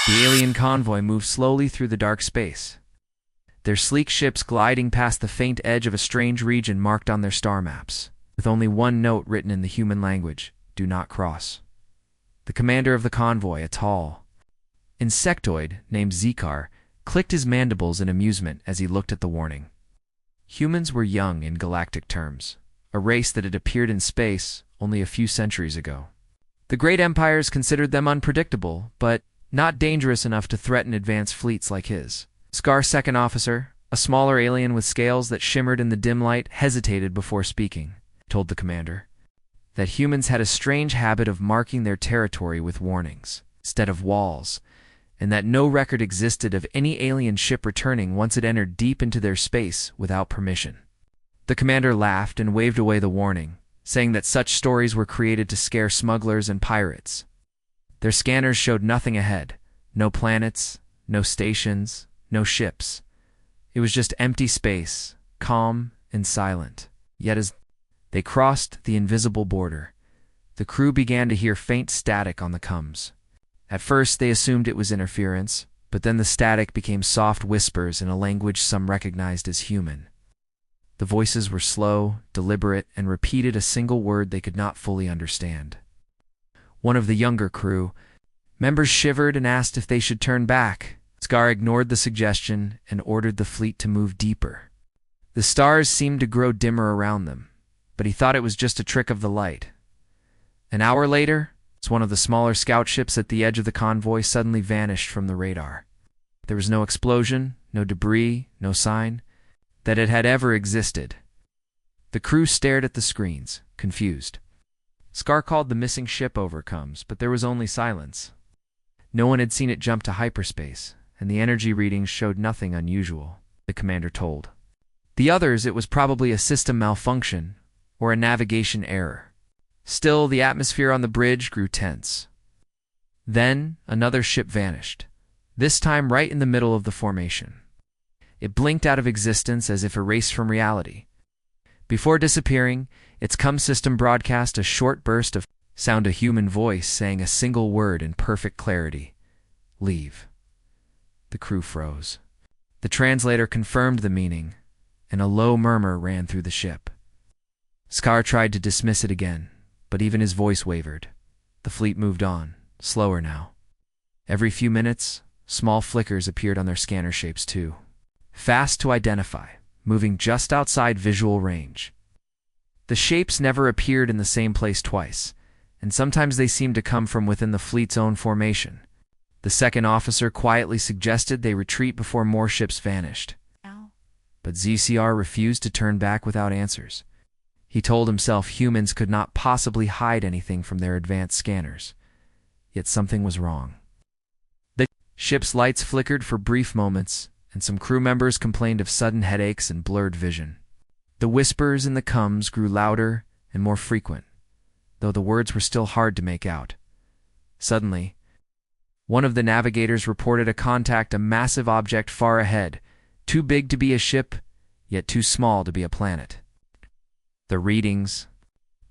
The alien convoy moved slowly through the dark space, their sleek ships gliding past the faint edge of a strange region marked on their star maps, with only one note written in the human language: "Do not cross." The commander of the convoy, a tall insectoid named Zekar, clicked his mandibles in amusement as he looked at the warning. Humans were young in galactic terms, a race that had appeared in space only a few centuries ago. The great empires considered them unpredictable, but not dangerous enough to threaten advanced fleets like his. Scar's second officer, a smaller alien with scales that shimmered in the dim light, hesitated before speaking. Told the commander that humans had a strange habit of marking their territory with warnings instead of walls, and that no record existed of any alien ship returning once it entered deep into their space without permission. The commander laughed and waved away the warning, saying that such stories were created to scare smugglers and pirates. Their scanners showed nothing ahead, no planets, no stations, no ships. It was just empty space, calm and silent. Yet as they crossed the invisible border, the crew began to hear faint static on the comms. At first they assumed it was interference, but then the static became soft whispers in a language some recognized as human. The voices were slow, deliberate, and repeated a single word they could not fully understand. One of the younger crew members shivered and asked if they should turn back. Scar ignored the suggestion and ordered the fleet to move deeper. The stars seemed to grow dimmer around them, but he thought it was just a trick of the light. An hour later, one of the smaller scout ships at the edge of the convoy suddenly vanished from the radar. There was no explosion, no debris, no sign that it had ever existed. The crew stared at the screens, confused. Scar called the missing ship over comms, but there was only silence. No one had seen it jump to hyperspace, and the energy readings showed nothing unusual, the commander told. The others, it was probably a system malfunction or a navigation error. Still, the atmosphere on the bridge grew tense. Then, another ship vanished, this time right in the middle of the formation. It blinked out of existence as if erased from reality. Before disappearing, its comm system broadcast a short burst of sound, a human voice saying a single word in perfect clarity: "Leave." The crew froze. The translator confirmed the meaning, and a low murmur ran through the ship. Scar tried to dismiss it again, but even his voice wavered. The fleet moved on, slower now. Every few minutes, small flickers appeared on their scanner shapes too. Fast to identify, moving just outside visual range. The shapes never appeared in the same place twice, and sometimes they seemed to come from within the fleet's own formation. The second officer quietly suggested they retreat before more ships vanished. But ZCR refused to turn back without answers. He told himself humans could not possibly hide anything from their advanced scanners. Yet something was wrong. The ship's lights flickered for brief moments, and some crew members complained of sudden headaches and blurred vision. The whispers in the comms grew louder and more frequent, though the words were still hard to make out. Suddenly, one of the navigators reported a massive object far ahead, too big to be a ship, yet too small to be a planet. The readings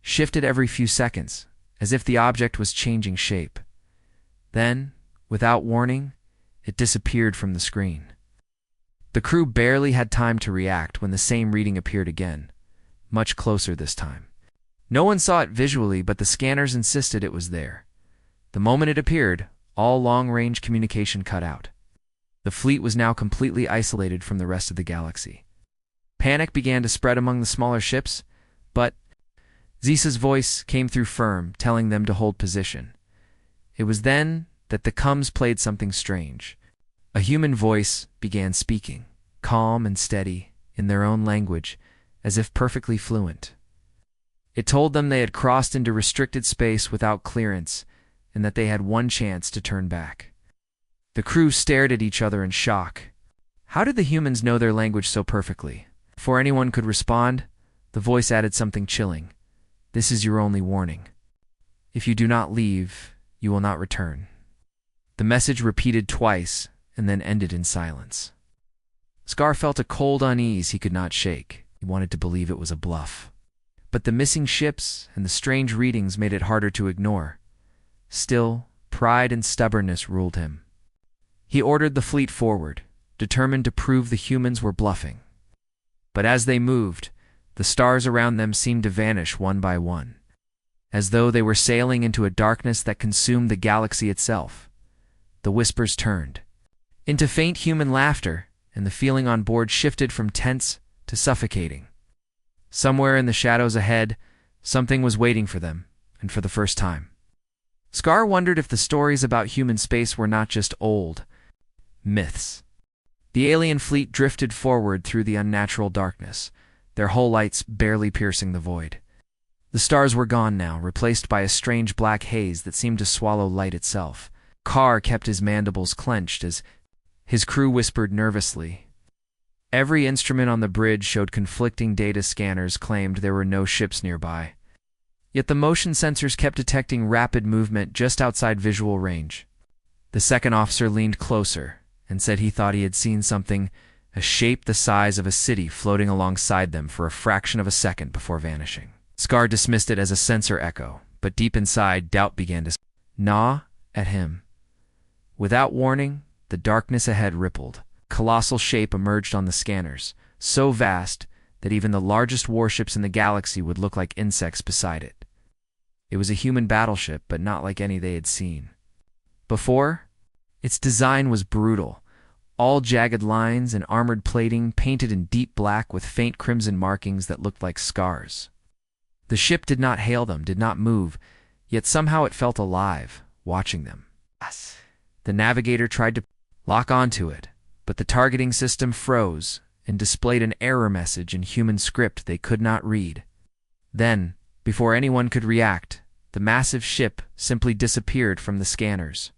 shifted every few seconds, as if the object was changing shape. Then, without warning, it disappeared from the screen. The crew barely had time to react when the same reading appeared again, much closer this time. No one saw it visually, but the scanners insisted it was there. The moment it appeared, all long-range communication cut out. The fleet was now completely isolated from the rest of the galaxy. Panic began to spread among the smaller ships, but Zisa's voice came through firm, telling them to hold position. It was then that the comms played something strange. A human voice began speaking, calm and steady, in their own language, as if perfectly fluent. It told them they had crossed into restricted space without clearance, and that they had one chance to turn back. The crew stared at each other in shock. How did the humans know their language so perfectly? Before anyone could respond, the voice added something chilling. "This is your only warning. If you do not leave, you will not return." The message repeated twice and then ended in silence. Scar felt a cold unease he could not shake. He wanted to believe it was a bluff. But the missing ships and the strange readings made it harder to ignore. Still, pride and stubbornness ruled him. He ordered the fleet forward, determined to prove the humans were bluffing. But as they moved, the stars around them seemed to vanish one by one, as though they were sailing into a darkness that consumed the galaxy itself. The whispers turned into faint human laughter, and the feeling on board shifted from tense to suffocating. Somewhere in the shadows ahead, something was waiting for them, and for the first time. Scar wondered if the stories about human space were not just old myths. The alien fleet drifted forward through the unnatural darkness, their hull lights barely piercing the void. The stars were gone now, replaced by a strange black haze that seemed to swallow light itself. Carr kept his mandibles clenched as his crew whispered nervously. Every instrument on the bridge showed conflicting data. Scanners claimed there were no ships nearby. Yet the motion sensors kept detecting rapid movement just outside visual range. The second officer leaned closer and said he thought he had seen something, a shape the size of a city, floating alongside them for a fraction of a second before vanishing. Scar dismissed it as a sensor echo, but deep inside, doubt began to gnaw at him. Without warning, the darkness ahead rippled. A colossal shape emerged on the scanners, so vast that even the largest warships in the galaxy would look like insects beside it. It was a human battleship, but not like any they had seen before. Its design was brutal. All jagged lines and armored plating painted in deep black with faint crimson markings that looked like scars. The ship did not hail them, did not move, yet somehow it felt alive, watching them. The navigator tried to lock onto it, but the targeting system froze and displayed an error message in human script they could not read. Then, before anyone could react, the massive ship simply disappeared from the scanners,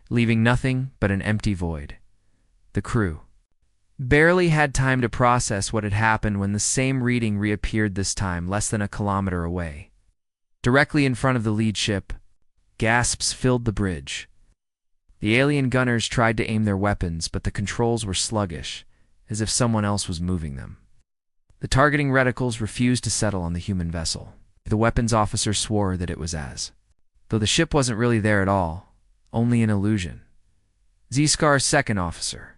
leaving nothing but an empty void. The crew barely had time to process what had happened when the same reading reappeared, this time less than a kilometer away. Directly in front of the lead ship, gasps filled the bridge. The alien gunners tried to aim their weapons, but the controls were sluggish, as if someone else was moving them. The targeting reticles refused to settle on the human vessel. The weapons officer swore that it was though the ship wasn't really there at all, only an illusion. Z-Scar's second officer,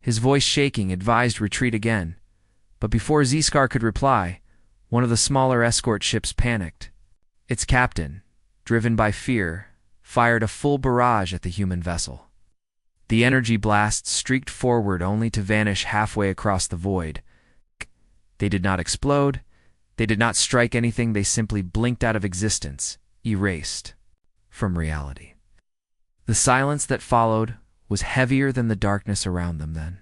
his voice shaking, advised retreat again, but before Z-Scar could reply, one of the smaller escort ships panicked. Its captain, driven by fear, fired a full barrage at the human vessel. The energy blasts streaked forward only to vanish halfway across the void. They did not explode. They did not strike anything. They simply blinked out of existence, erased from reality. The silence that followed was heavier than the darkness around them then.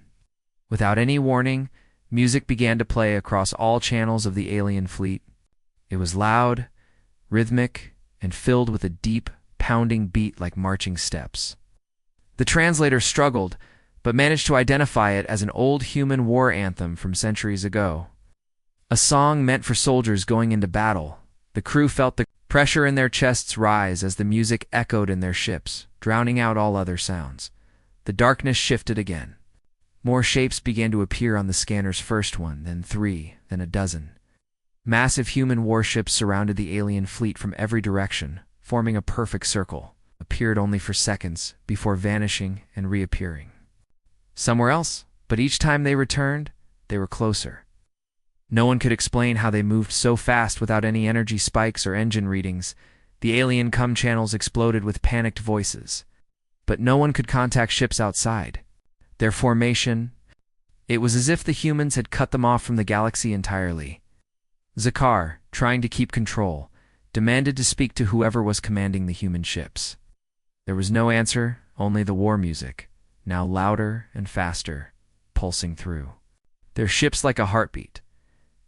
Without any warning, music began to play across all channels of the alien fleet. It was loud, rhythmic, and filled with a deep, pounding beat like marching steps. The translator struggled, but managed to identify it as an old human war anthem from centuries ago. A song meant for soldiers going into battle. The crew felt the pressure in their chests rise as the music echoed in their ships, drowning out all other sounds. The darkness shifted again. More shapes began to appear on the scanner's first one, then 3, then a dozen. Massive human warships surrounded the alien fleet from every direction, forming a perfect circle, appeared only for seconds before vanishing and reappearing somewhere else, but each time they returned, they were closer. No one could explain how they moved so fast without any energy spikes or engine readings. The alien comm channels exploded with panicked voices, but no one could contact ships outside. Their formation, it was as if the humans had cut them off from the galaxy entirely. Zakar, trying to keep control, demanded to speak to whoever was commanding the human ships. There was no answer, only the war music, now louder and faster, pulsing through their ships like a heartbeat.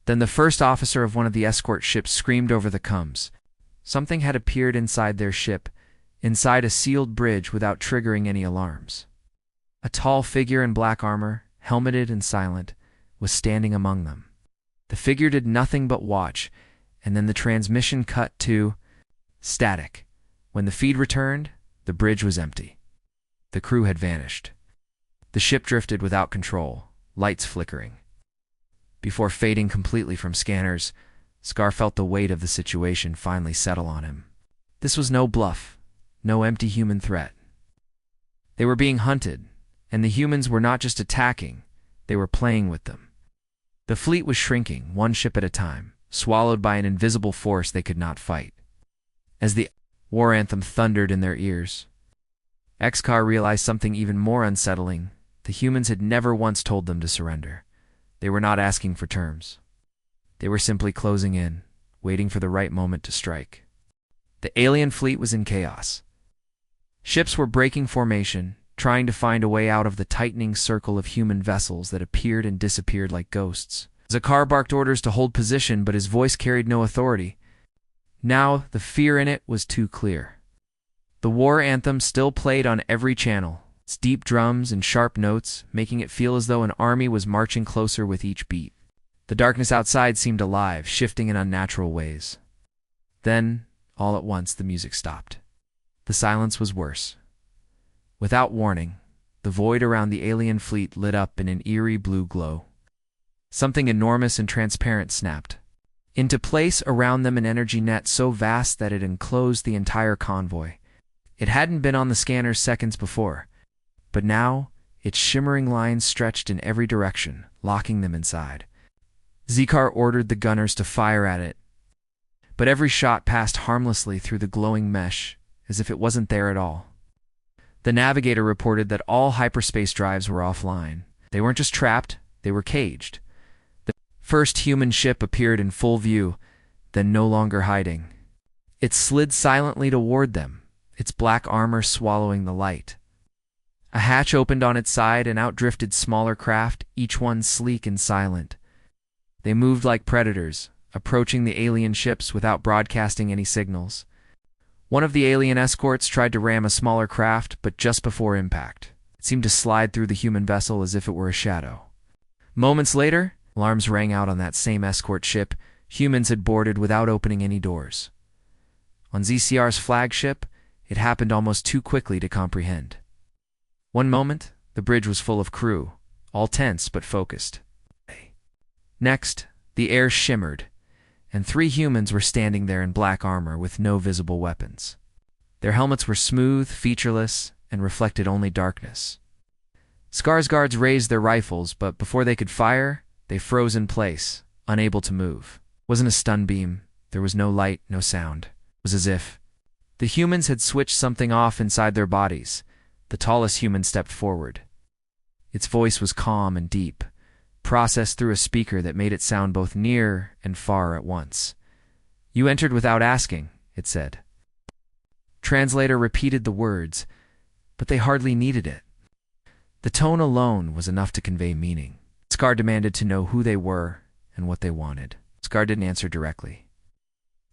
Then the first officer of one of the escort ships screamed over the comms. Something had appeared inside their ship, inside a sealed bridge, without triggering any alarms. A tall figure in black armor, helmeted and silent, was standing among them. The figure did nothing but watch, and then the transmission cut to static. When the feed returned, the bridge was empty. The crew had vanished. The ship drifted without control, lights flickering. Before fading completely from scanners, Scar felt the weight of the situation finally settle on him. This was no bluff, no empty human threat. They were being hunted, And the humans were not just attacking, they were playing with them. The fleet was shrinking, one ship at a time, swallowed by an invisible force they could not fight. As the war anthem thundered in their ears, Xkar realized something even more unsettling. The humans had never once told them to surrender. They were not asking for terms. They were simply closing in, waiting for the right moment to strike. The alien fleet was in chaos. Ships were breaking formation, trying to find a way out of the tightening circle of human vessels that appeared and disappeared like ghosts. Zakar barked orders to hold position, but his voice carried no authority. Now, the fear in it was too clear. The war anthem still played on every channel, its deep drums and sharp notes, making it feel as though an army was marching closer with each beat. The darkness outside seemed alive, shifting in unnatural ways. Then, all at once, the music stopped. The silence was worse. Without warning, the void around the alien fleet lit up in an eerie blue glow. Something enormous and transparent snapped into place around them, an energy net so vast that it enclosed the entire convoy. It hadn't been on the scanners seconds before, but now its shimmering lines stretched in every direction, locking them inside. Zakar ordered the gunners to fire at it, but every shot passed harmlessly through the glowing mesh, as if it wasn't there at all. The navigator reported that all hyperspace drives were offline. They weren't just trapped, they were caged. The first human ship appeared in full view, then no longer hiding. It slid silently toward them, its black armor swallowing the light. A hatch opened on its side and out drifted smaller craft, each one sleek and silent. They moved like predators, approaching the alien ships without broadcasting any signals. One of the alien escorts tried to ram a smaller craft, but just before impact, it seemed to slide through the human vessel as if it were a shadow. Moments later, alarms rang out on that same escort ship. Humans had boarded without opening any doors. On ZCR's flagship, it happened almost too quickly to comprehend. One moment, the bridge was full of crew, all tense but focused. Next, the air shimmered, and 3 humans were standing there in black armor with no visible weapons. Their helmets were smooth, featureless, and reflected only darkness. Skarsgård's raised their rifles, but before they could fire, they froze in place, unable to move. It wasn't a stun beam. There was no light, no sound. It was as if the humans had switched something off inside their bodies. The tallest human stepped forward. Its voice was calm and deep, processed through a speaker that made it sound both near and far at once. "You entered without asking," it said. Translator repeated the words, but they hardly needed it. The tone alone was enough to convey meaning. Scar demanded to know who they were and what they wanted. Scar didn't answer directly.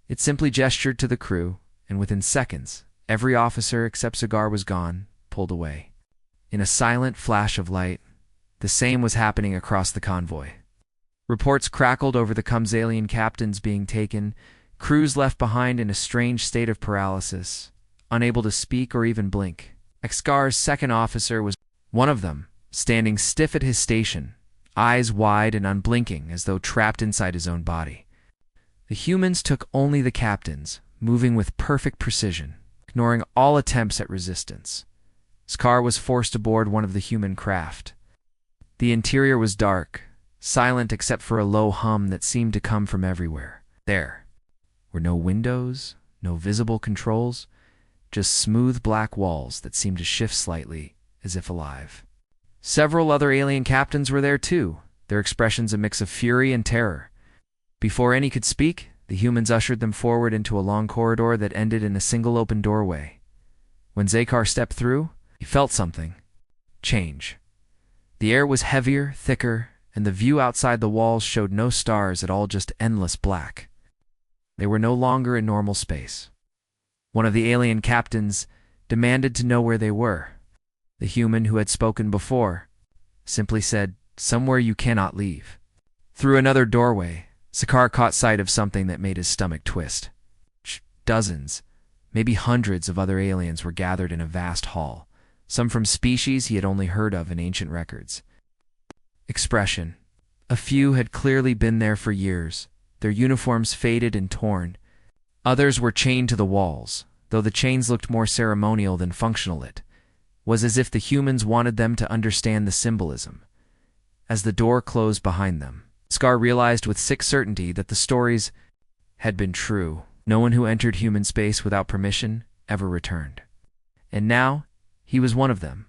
It simply gestured to the crew, and within seconds, every officer except Zagar was gone, pulled away. In a silent flash of light, the same was happening across the convoy. Reports crackled over the Kumzalian captains being taken, crews left behind in a strange state of paralysis, unable to speak or even blink. Xkar's second officer was one of them, standing stiff at his station, eyes wide and unblinking as though trapped inside his own body. The humans took only the captains, moving with perfect precision, ignoring all attempts at resistance. Skar was forced aboard one of the human craft. The interior was dark, silent except for a low hum that seemed to come from everywhere. There were no windows, no visible controls, just smooth black walls that seemed to shift slightly, as if alive. Several other alien captains were there too, their expressions a mix of fury and terror. Before any could speak, the humans ushered them forward into a long corridor that ended in a single open doorway. When Zakar stepped through, he felt something change. The air was heavier, thicker, and the view outside the walls showed no stars at all, just endless black. They were no longer in normal space. One of the alien captains demanded to know where they were. The human who had spoken before simply said, "Somewhere you cannot leave." Through another doorway, Zakar caught sight of something that made his stomach twist. Dozens, maybe hundreds of other aliens were gathered in a vast hall, some from species he had only heard of in ancient records. Expression. A few had clearly been there for years, their uniforms faded and torn. Others were chained to the walls, though the chains looked more ceremonial than functional. was as if the humans wanted them to understand the symbolism. As the door closed behind them, Scar realized with sick certainty that the stories had been true. No one who entered human space without permission ever returned. And now, he was one of them.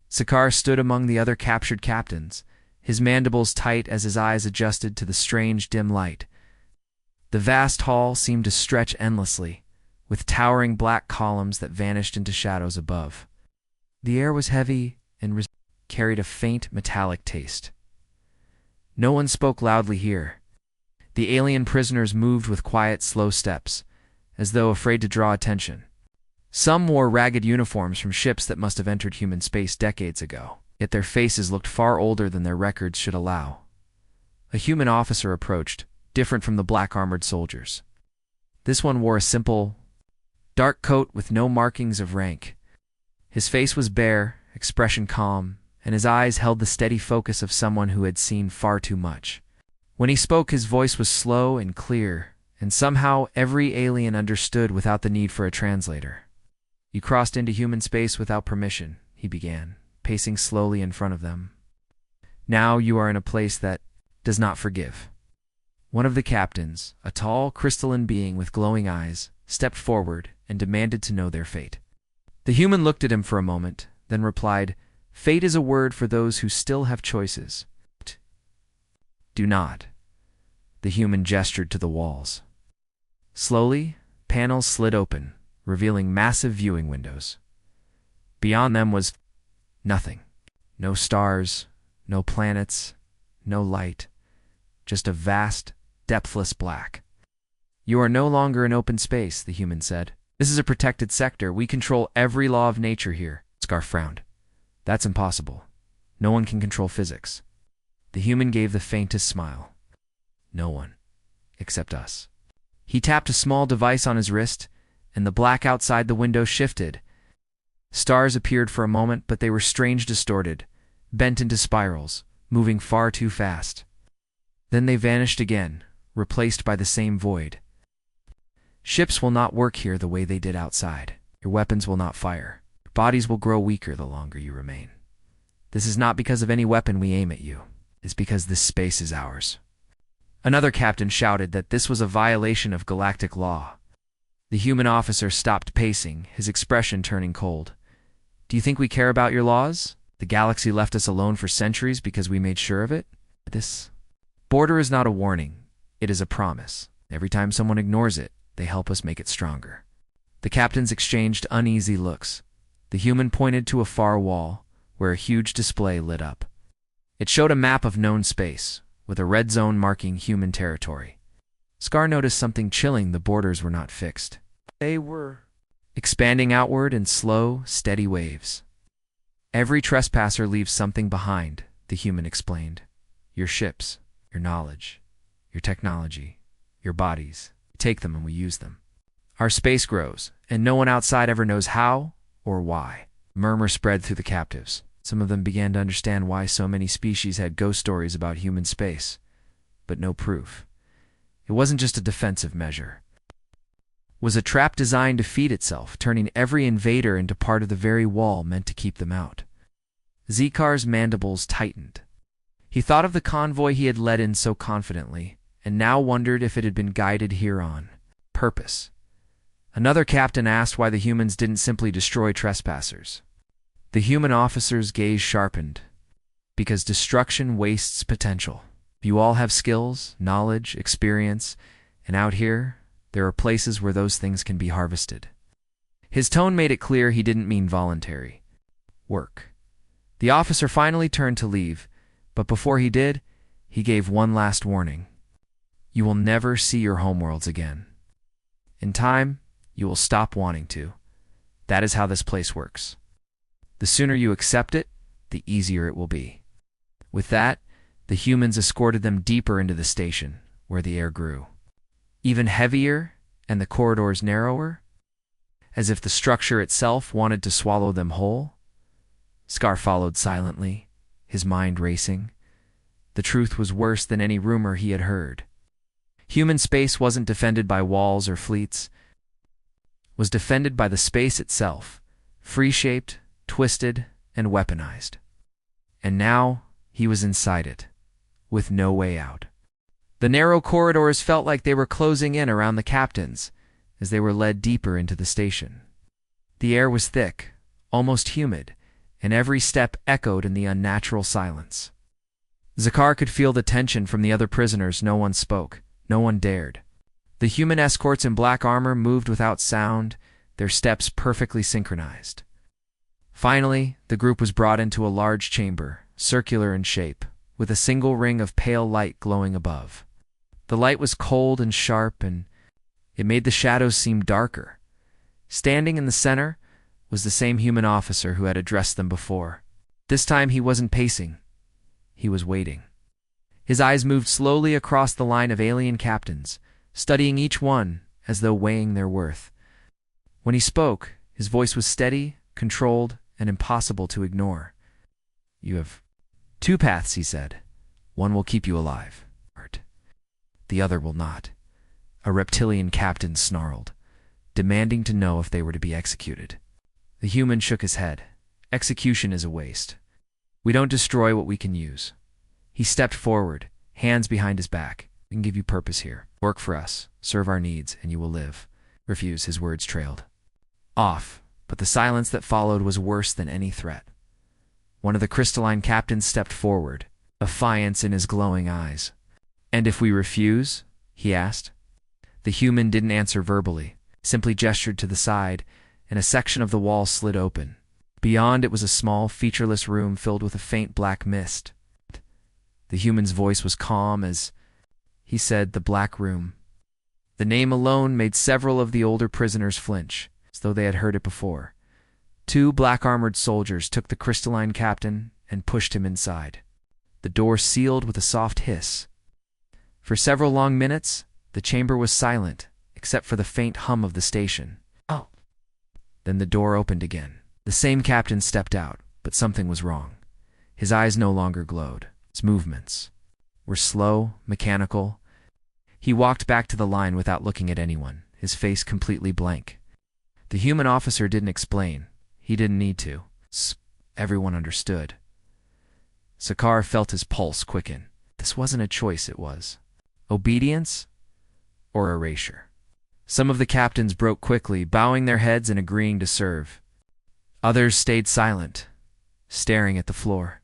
Sakaar stood among the other captured captains, his mandibles tight as his eyes adjusted to the strange dim light. The vast hall seemed to stretch endlessly, with towering black columns that vanished into shadows above. The air was heavy and carried a faint metallic taste. No one spoke loudly here. The alien prisoners moved with quiet, slow steps, as though afraid to draw attention. Some wore ragged uniforms from ships that must have entered human space decades ago, yet their faces looked far older than their records should allow. A human officer approached, different from the black-armored soldiers. This one wore a simple, dark coat with no markings of rank. His face was bare, expression calm, and his eyes held the steady focus of someone who had seen far too much. When he spoke, his voice was slow and clear, and somehow every alien understood without the need for a translator. "You crossed into human space without permission," he began, pacing slowly in front of them. "Now you are in a place that does not forgive." One of the captains, a tall, crystalline being with glowing eyes, stepped forward and demanded to know their fate. The human looked at him for a moment, then replied, "Fate is a word for those who still have choices." "Do not." The human gestured to the walls. Slowly, panels slid open, revealing massive viewing windows. Beyond them was nothing. No stars, no planets, no light. Just a vast, depthless black. "You are no longer in open space," the human said. "This is a protected sector. We control every law of nature here." Scar frowned. "That's impossible. No one can control physics." The human gave the faintest smile. "No one. Except us." He tapped a small device on his wrist, and the black outside the window shifted. Stars appeared for a moment, but they were strange distorted, bent into spirals, moving far too fast. Then they vanished again, replaced by the same void. "Ships will not work here the way they did outside. Your weapons will not fire. Your bodies will grow weaker the longer you remain. This is not because of any weapon we aim at you. It's because this space is ours." Another captain shouted that this was a violation of galactic law. The human officer stopped pacing, his expression turning cold. "Do you think we care about your laws? The galaxy left us alone for centuries because we made sure of it? This border is not a warning. It is a promise. Every time someone ignores it, they help us make it stronger." The captains exchanged uneasy looks. The human pointed to a far wall, where a huge display lit up. It showed a map of known space, with a red zone marking human territory. Scar noticed something chilling. The borders were not fixed. They were expanding outward in slow, steady waves. "Every trespasser leaves something behind," the human explained. "Your ships, your knowledge, your technology, your bodies. We take them and we use them. Our space grows, and no one outside ever knows how or why." Murmur spread through the captives. Some of them began to understand why so many species had ghost stories about human space, but no proof. It wasn't just a defensive measure. It was a trap designed to feed itself, turning every invader into part of the very wall meant to keep them out. Zekar's mandibles tightened. He thought of the convoy he had led in so confidently, and now wondered if it had been guided here on purpose. Another captain asked why the humans didn't simply destroy trespassers. The human officer's gaze sharpened. "Because destruction wastes potential. You all have skills, knowledge, experience, and out here, there are places where those things can be harvested." His tone made it clear he didn't mean voluntary work. The officer finally turned to leave, but before he did, he gave one last warning. "You will never see your homeworlds again. In time, you will stop wanting to. That is how this place works. The sooner you accept it, the easier it will be." With that, the humans escorted them deeper into the station, where the air grew even heavier and the corridors narrower, as if the structure itself wanted to swallow them whole. Scar followed silently, his mind racing. The truth was worse than any rumor he had heard. Human space wasn't defended by walls or fleets. It was defended by the space itself, free-shaped, twisted, and weaponized. And now he was inside it, with no way out. The narrow corridors felt like they were closing in around the captains as they were led deeper into the station. The air was thick, almost humid, and every step echoed in the unnatural silence. Zakar could feel the tension from the other prisoners. No one spoke. No one dared. The human escorts in black armor moved without sound, their steps perfectly synchronized. Finally, the group was brought into a large chamber, circular in shape, with a single ring of pale light glowing above. The light was cold and sharp, and it made the shadows seem darker. Standing in the center was the same human officer who had addressed them before. This time he wasn't pacing. He was waiting. His eyes moved slowly across the line of alien captains, studying each one as though weighing their worth. When he spoke, his voice was steady, controlled, and impossible to ignore. "You have 2 paths," he said. "One will keep you alive. The other will not." A reptilian captain snarled, demanding to know if they were to be executed. The human shook his head. "Execution is a waste. We don't destroy what we can use." He stepped forward, hands behind his back. "We can give you purpose here. Work for us, serve our needs, and you will live." "Refuse," his words trailed off, but the silence that followed was worse than any threat. One of the crystalline captains stepped forward, defiance in his glowing eyes. "And if we refuse?" he asked. The human didn't answer verbally, simply gestured to the side, and a section of the wall slid open. Beyond it was a small, featureless room filled with a faint black mist. The human's voice was calm as he said, "The Black Room." The name alone made several of the older prisoners flinch, as though they had heard it before. 2 black-armored soldiers took the crystalline captain and pushed him inside. The door sealed with a soft hiss. For several long minutes, the chamber was silent, except for the faint hum of the station. "Oh." Then the door opened again. The same captain stepped out, but something was wrong. His eyes no longer glowed. His movements were slow, mechanical. He walked back to the line without looking at anyone, his face completely blank. The human officer didn't explain. He didn't need to. Everyone understood. Zakar felt his pulse quicken. This wasn't a choice, it was obedience or erasure. Some of the captains broke quickly, bowing their heads and agreeing to serve. Others stayed silent, staring at the floor.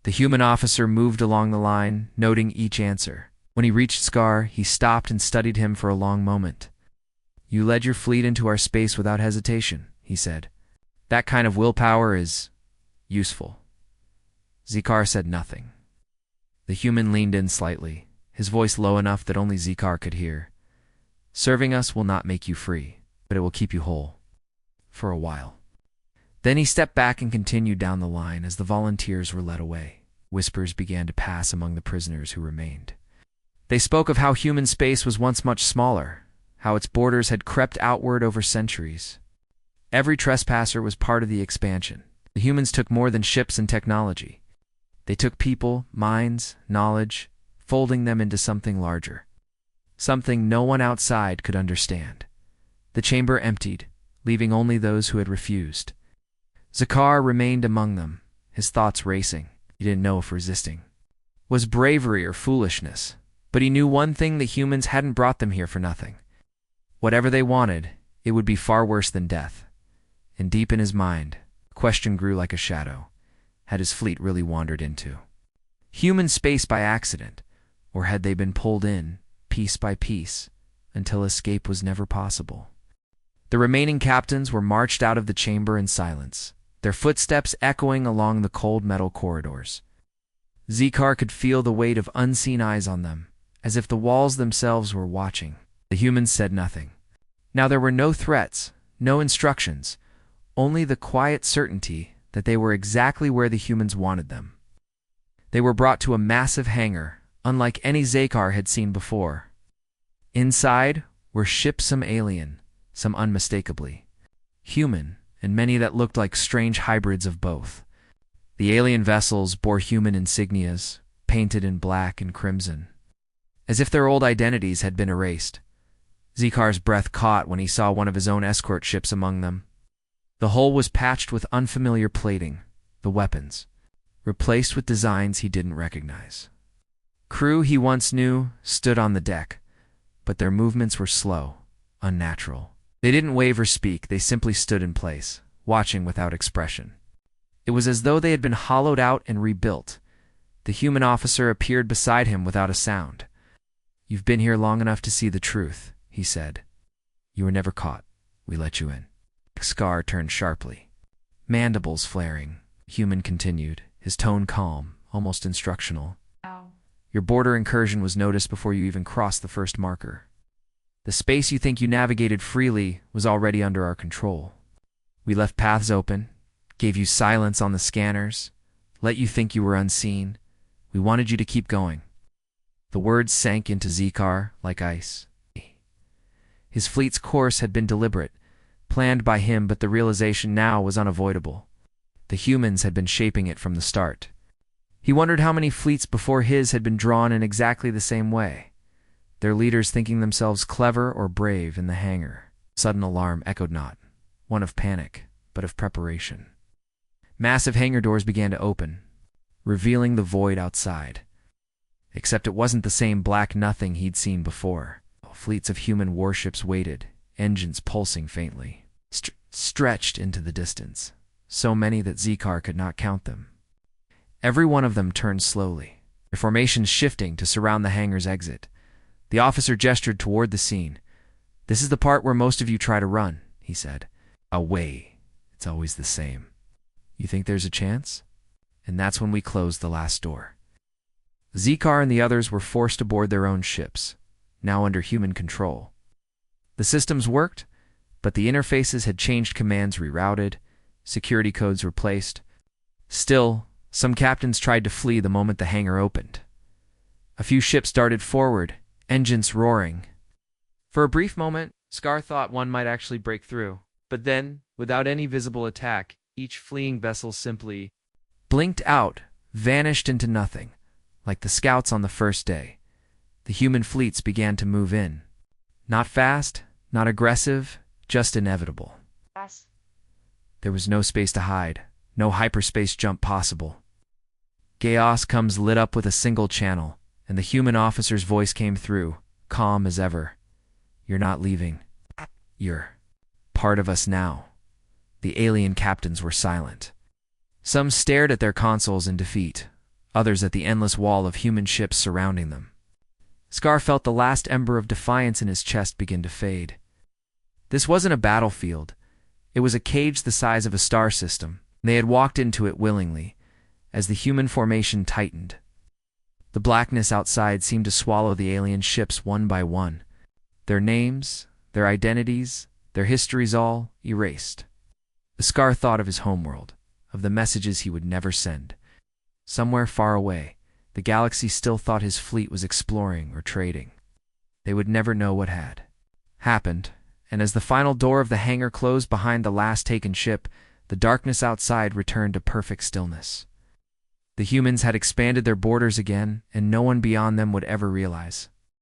The human officer moved along the line, noting each answer. When he reached Scar, he stopped and studied him for a long moment. "You led your fleet into our space without hesitation," he said. "That kind of willpower is useful." Zakar said nothing. The human leaned in slightly, his voice low enough that only Zakar could hear. "Serving us will not make you free, but it will keep you whole. For a while." Then he stepped back and continued down the line as the volunteers were led away. Whispers began to pass among the prisoners who remained. They spoke of how human space was once much smaller, how its borders had crept outward over centuries. Every trespasser was part of the expansion. The humans took more than ships and technology. They took people, minds, knowledge, folding them into something larger. Something no one outside could understand. The chamber emptied, leaving only those who had refused. Zakar remained among them, his thoughts racing. He didn't know if resisting was bravery or foolishness, but he knew one thing: the humans hadn't brought them here for nothing. Whatever they wanted, it would be far worse than death. And deep in his mind, a question grew like a shadow. Had his fleet really wandered into human space by accident, or had they been pulled in, piece by piece, until escape was never possible? The remaining captains were marched out of the chamber in silence, their footsteps echoing along the cold metal corridors. Zakar could feel the weight of unseen eyes on them, as if the walls themselves were watching. The humans said nothing. Now there were no threats, no instructions, only the quiet certainty that they were exactly where the humans wanted them. They were brought to a massive hangar, unlike any Zakar had seen before. Inside were ships, some alien, some unmistakably human, and many that looked like strange hybrids of both. The alien vessels bore human insignias, painted in black and crimson, as if their old identities had been erased. Zakar's breath caught when he saw one of his own escort ships among them. The hull was patched with unfamiliar plating, the weapons, replaced with designs he didn't recognize. Crew he once knew stood on the deck, but their movements were slow, unnatural. They didn't wave or speak, they simply stood in place, watching without expression. It was as though they had been hollowed out and rebuilt. The human officer appeared beside him without a sound. "You've been here long enough to see the truth," he said. "You were never caught. We let you in." Scar turned sharply, mandibles flaring. Human continued, his tone calm, almost instructional. Ow. "Your border incursion was noticed before you even crossed the first marker. The space you think you navigated freely was already under our control. We left paths open, gave you silence on the scanners, let you think you were unseen. We wanted you to keep going." The words sank into Zekar like ice. His fleet's course had been deliberate, planned by him, but the realization now was unavoidable. The humans had been shaping it from the start. He wondered how many fleets before his had been drawn in exactly the same way, their leaders thinking themselves clever or brave in the hangar. Sudden alarm echoed, not one of panic, but of preparation. Massive hangar doors began to open, revealing the void outside. Except it wasn't the same black nothing he'd seen before. Fleets of human warships waited, engines pulsing faintly, stretched into the distance, so many that Zekar could not count them. Every one of them turned slowly, their formations shifting to surround the hangar's exit. The officer gestured toward the scene. "This is the part where most of you try to run," he said. "Away. It's always the same. You think there's a chance?" And that's when we closed the last door. Zekar and the others were forced aboard their own ships, now under human control. The systems worked, but the interfaces had changed, commands rerouted, security codes replaced. Still, some captains tried to flee the moment the hangar opened. A few ships darted forward, engines roaring. For a brief moment, Scar thought one might actually break through. But then, without any visible attack, each fleeing vessel simply blinked out, vanished into nothing. Like the scouts on the first day, the human fleets began to move in. Not fast, not aggressive, just inevitable. Yes. There was no space to hide, no hyperspace jump possible. Chaos comes lit up with a single channel, and the human officer's voice came through, calm as ever. "You're not leaving. You're part of us now." The alien captains were silent. Some stared at their consoles in defeat, others at the endless wall of human ships surrounding them. Scar felt the last ember of defiance in his chest begin to fade. This wasn't a battlefield. It was a cage the size of a star system. They had walked into it willingly, as the human formation tightened. The blackness outside seemed to swallow the alien ships one by one, their names, their identities, their histories all erased. Scar thought of his homeworld, of the messages he would never send. Somewhere far away, the galaxy still thought his fleet was exploring or trading. They would never know what had happened, and as the final door of the hangar closed behind the last taken ship, the darkness outside returned to perfect stillness. The humans had expanded their borders again, and no one beyond them would ever realize.